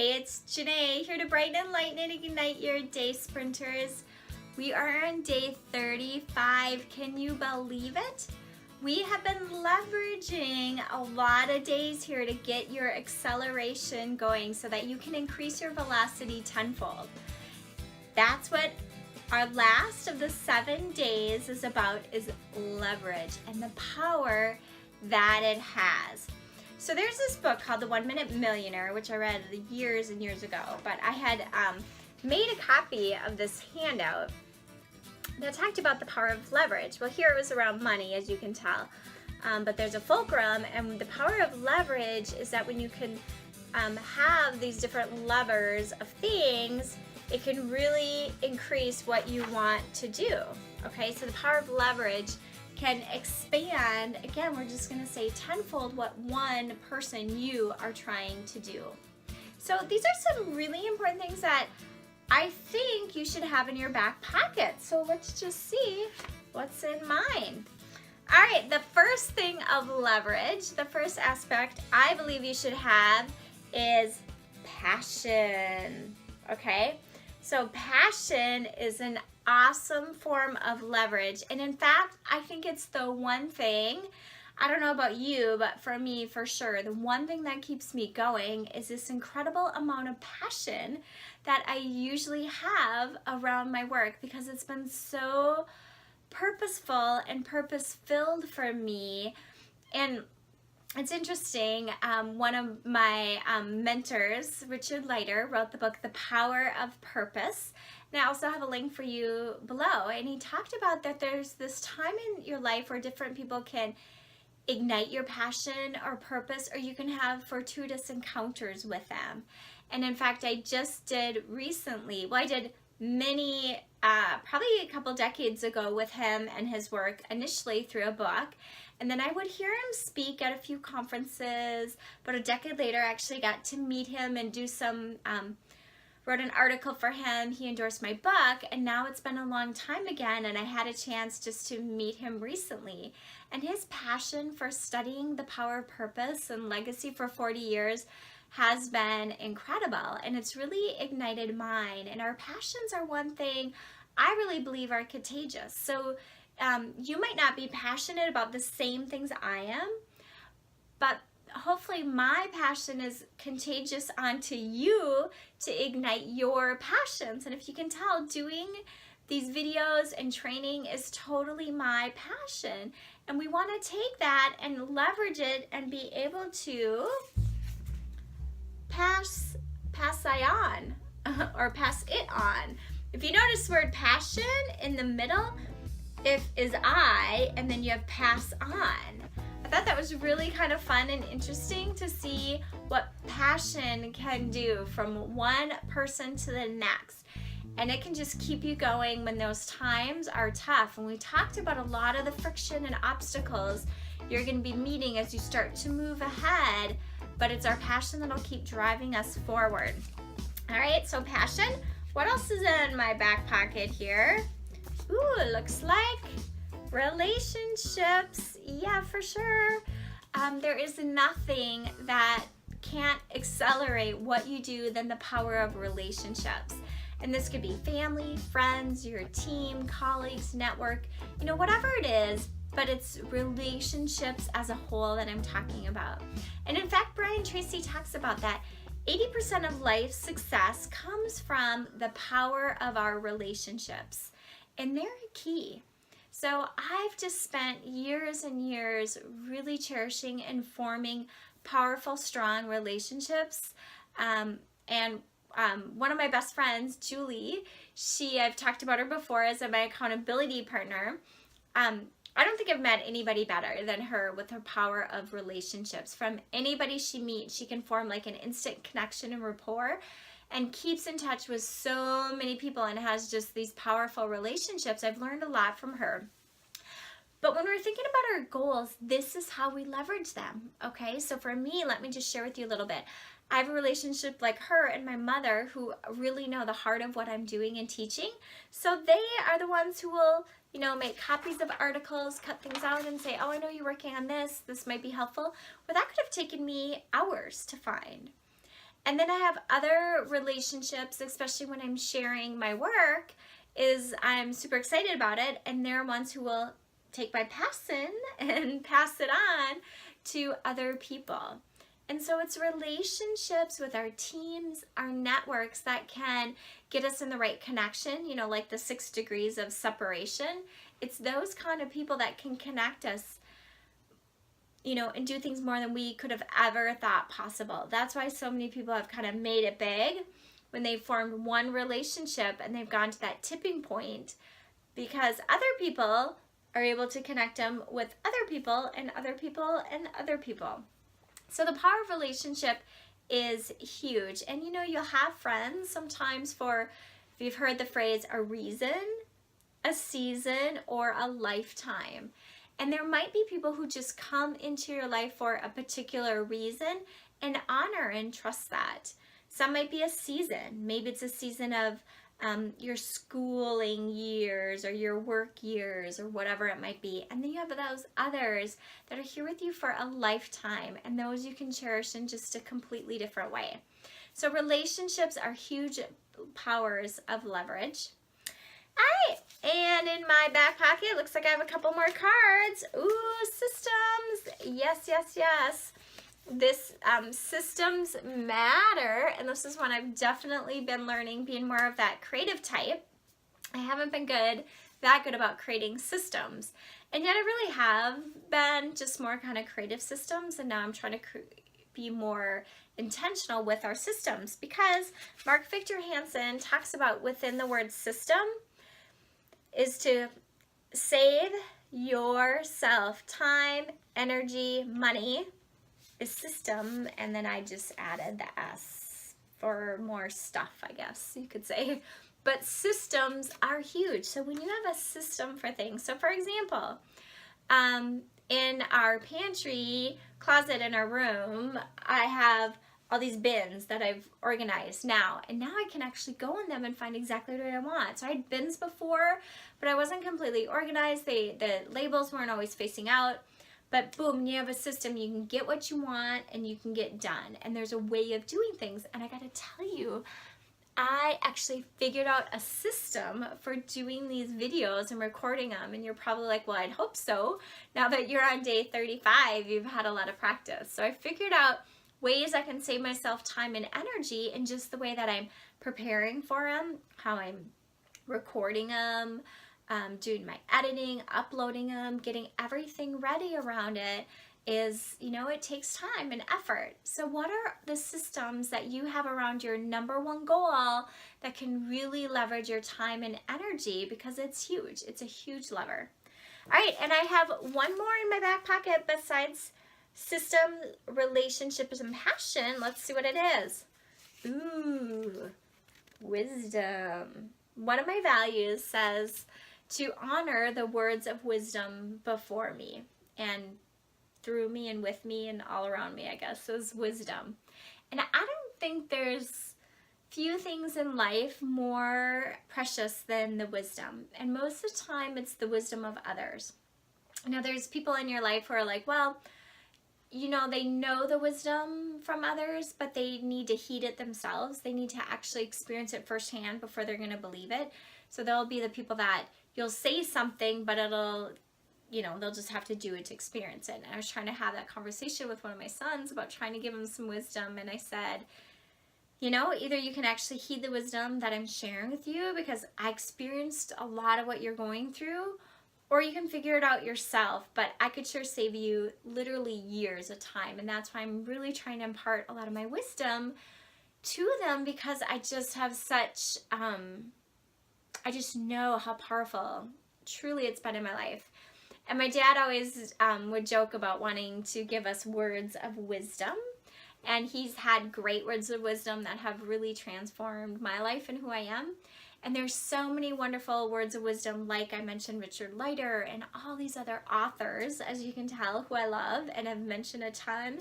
Hey, it's Janae here to brighten and lighten and ignite your day, sprinters. We are on day 35. Can you believe it? We have been leveraging a lot of days here to get your acceleration going so that you can increase your velocity tenfold. That's what our last of the 7 days is about, is leverage and the power that it has. So there's this book called The 1 Minute Millionaire, which I read years and years ago, but I had made a copy of this handout that talked about the power of leverage. Well, here it was around money, as you can tell, but there's a fulcrum, and the power of leverage is that when you can have these different levers of things, it can really increase what you want to do. Okay, so the power of leverage can expand, again, we're just gonna say tenfold what one person you are trying to do. So these are some really important things that I think you should have in your back pocket. So let's just see what's in mine. All right, the first thing of leverage, the first aspect I believe you should have is passion, okay? So passion is an awesome form of leverage. And in fact, I think it's the one thing, I don't know about you, but for me, for sure, the one thing that keeps me going is this incredible amount of passion that I usually have around my work, because it's been so purposeful and purpose-filled for me. And it's interesting, one of my mentors, Richard Leiter, wrote the book, The Power of Purpose. And I also have a link for you below. And he talked about that there's this time in your life where different people can ignite your passion or purpose, or you can have fortuitous encounters with them. And in fact, I just did recently, well, I did many, probably a couple decades ago with him and his work, initially through a book. And then I would hear him speak at a few conferences, but a decade later I actually got to meet him and do some, wrote an article for him. He endorsed my book, and now it's been a long time again, and I had a chance just to meet him recently. And his passion for studying the power of purpose and legacy for 40 years has been incredible, and it's really ignited mine. And our passions are one thing I really believe are contagious. So you might not be passionate about the same things I am, but hopefully my passion is contagious onto you to ignite your passions. And if you can tell, doing these videos and training is totally my passion. And we want to take that and leverage it and be able to pass it on or pass it on. If you notice the word passion in the middle, if is I, and then you have pass on. I thought that was really kind of fun and interesting to see what passion can do from one person to the next. And it can just keep you going when those times are tough. And we talked about a lot of the friction and obstacles you're going to be meeting as you start to move ahead, but it's our passion that'll keep driving us forward. All right, so passion. What else is in my back pocket here? Ooh, it looks like relationships. Yeah, for sure. There is nothing that can't accelerate what you do than the power of relationships. And this could be family, friends, your team, colleagues, network, you know, whatever it is, but it's relationships as a whole that I'm talking about. And in fact, Brian Tracy talks about that. 80% of life's success comes from the power of our relationships. And they're key. So I've just spent years and years really cherishing and forming powerful, strong relationships. And one of my best friends, Julie, I've talked about her before as my accountability partner. I don't think I've met anybody better than her with her power of relationships. From anybody she meets, she can form like an instant connection and rapport, and keeps in touch with so many people and has just these powerful relationships. I've learned a lot from her. But when we're thinking about our goals, this is how we leverage them, okay? So for me, let me just share with you a little bit. I have a relationship like her and my mother who really know the heart of what I'm doing and teaching. So they are the ones who will, you know, make copies of articles, cut things out and say, oh, I know you're working on this. This might be helpful. Well, that could have taken me hours to find. And then I have other relationships, especially when I'm sharing my work, is I'm super excited about it, and they're ones who will take my passion and pass it on to other people. And so it's relationships with our teams, our networks that can get us in the right connection, you know, like the 6 degrees of separation. It's those kind of people that can connect us, you know, and do things more than we could have ever thought possible. That's why so many people have kind of made it big when they formed one relationship and they've gone to that tipping point, because other people are able to connect them with other people and other people and other people. So the power of relationship is huge. And you know, you'll have friends sometimes for, if you've heard the phrase, a reason, a season, or a lifetime. And there might be people who just come into your life for a particular reason, and honor and trust that. Some might be a season. Maybe it's a season of your schooling years or your work years or whatever it might be. And then you have those others that are here with you for a lifetime, and those you can cherish in just a completely different way. So relationships are huge powers of leverage. All right, and in my back pocket, looks like I have a couple more cards. Ooh, systems. Yes, yes, yes. This systems matter, and this is one I've definitely been learning, being more of that creative type. I haven't been that good about creating systems, and yet I really have been just more kind of creative systems, and now I'm trying to be more intentional with our systems, because Mark Victor Hansen talks about within the word system is to save yourself time, energy, money. Is system, and then I just added the S for more stuff, I guess you could say. But systems are huge. So when you have a system for things, so for example, in our pantry closet in our room, I have all these bins that I've organized now, and now I can actually go in them and find exactly what I want. So I had bins before, but I wasn't completely organized. The labels weren't always facing out. But boom, you have a system, you can get what you want and you can get done. And there's a way of doing things. And I gotta tell you, I actually figured out a system for doing these videos and recording them. And you're probably like, well, I'd hope so. Now that you're on day 35, you've had a lot of practice. So I figured out ways I can save myself time and energy in just the way that I'm preparing for them, how I'm recording them, doing my editing, uploading them, getting everything ready around it is, you know, it takes time and effort. So what are the systems that you have around your number one goal that can really leverage your time and energy, because it's huge. It's a huge lever. All right, and I have one more in my back pocket besides system, relationships, and passion. Let's see what it is. Ooh, wisdom. One of my values says to honor the words of wisdom before me and through me and with me and all around me, I guess, is wisdom. And I don't think there's few things in life more precious than the wisdom. And most of the time, it's the wisdom of others. Now, there's people in your life who are like, well, you know, they know the wisdom from others, but they need to heed it themselves. They need to actually experience it firsthand before they're going to believe it. So there'll be the people that you'll say something, but it'll, you know, they'll just have to do it to experience it. And I was trying to have that conversation with one of my sons about trying to give him some wisdom. And I said, you know, either you can actually heed the wisdom that I'm sharing with you because I experienced a lot of what you're going through, or you can figure it out yourself. But I could sure save you literally years of time. And that's why I'm really trying to impart a lot of my wisdom to them, because I just have such, I just know how powerful truly it's been in my life. And my dad always would joke about wanting to give us words of wisdom. And he's had great words of wisdom that have really transformed my life and who I am. And there's so many wonderful words of wisdom, like I mentioned Richard Leiter and all these other authors, as you can tell, who I love and have mentioned a ton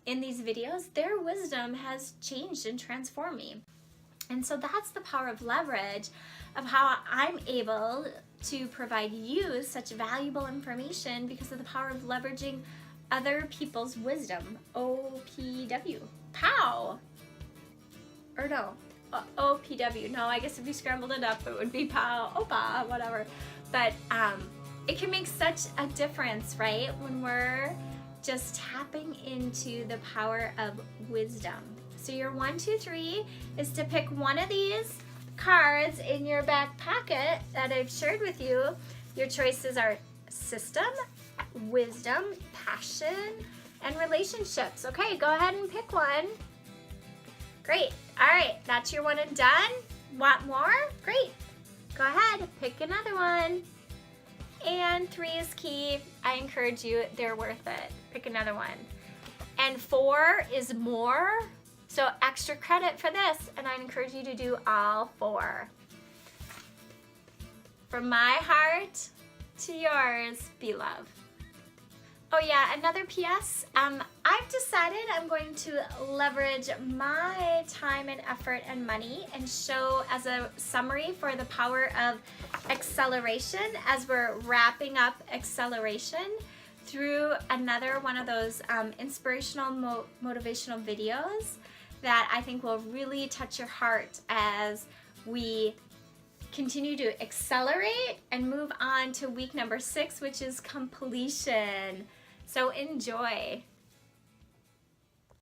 in these videos. Their wisdom has changed and transformed me. And so that's the power of leverage, of how I'm able to provide you such valuable information because of the power of leveraging other people's wisdom. OPW. POW. or no, OPW. No, I guess if you scrambled it up, it would be POW, OPA, whatever. But it can make such a difference, right? When we're just tapping into the power of wisdom. So your 1, 2, 3 is to pick one of these cards in your back pocket that I've shared with you. Your choices are system, wisdom, passion, and relationships. Okay, go ahead and pick one. Great. All right, that's your one and done. Want more? Great. Go ahead, pick another one. And 3 is key. I encourage you, they're worth it. Pick another one. And 4 is more. So extra credit for this, and I encourage you to do all 4. From my heart to yours, be love. Oh yeah, another PS, I've decided I'm going to leverage my time and effort and money and show as a summary for the power of acceleration as we're wrapping up acceleration through another one of those inspirational, motivational videos that I think will really touch your heart as we continue to accelerate and move on to week number 6, which is completion. So enjoy.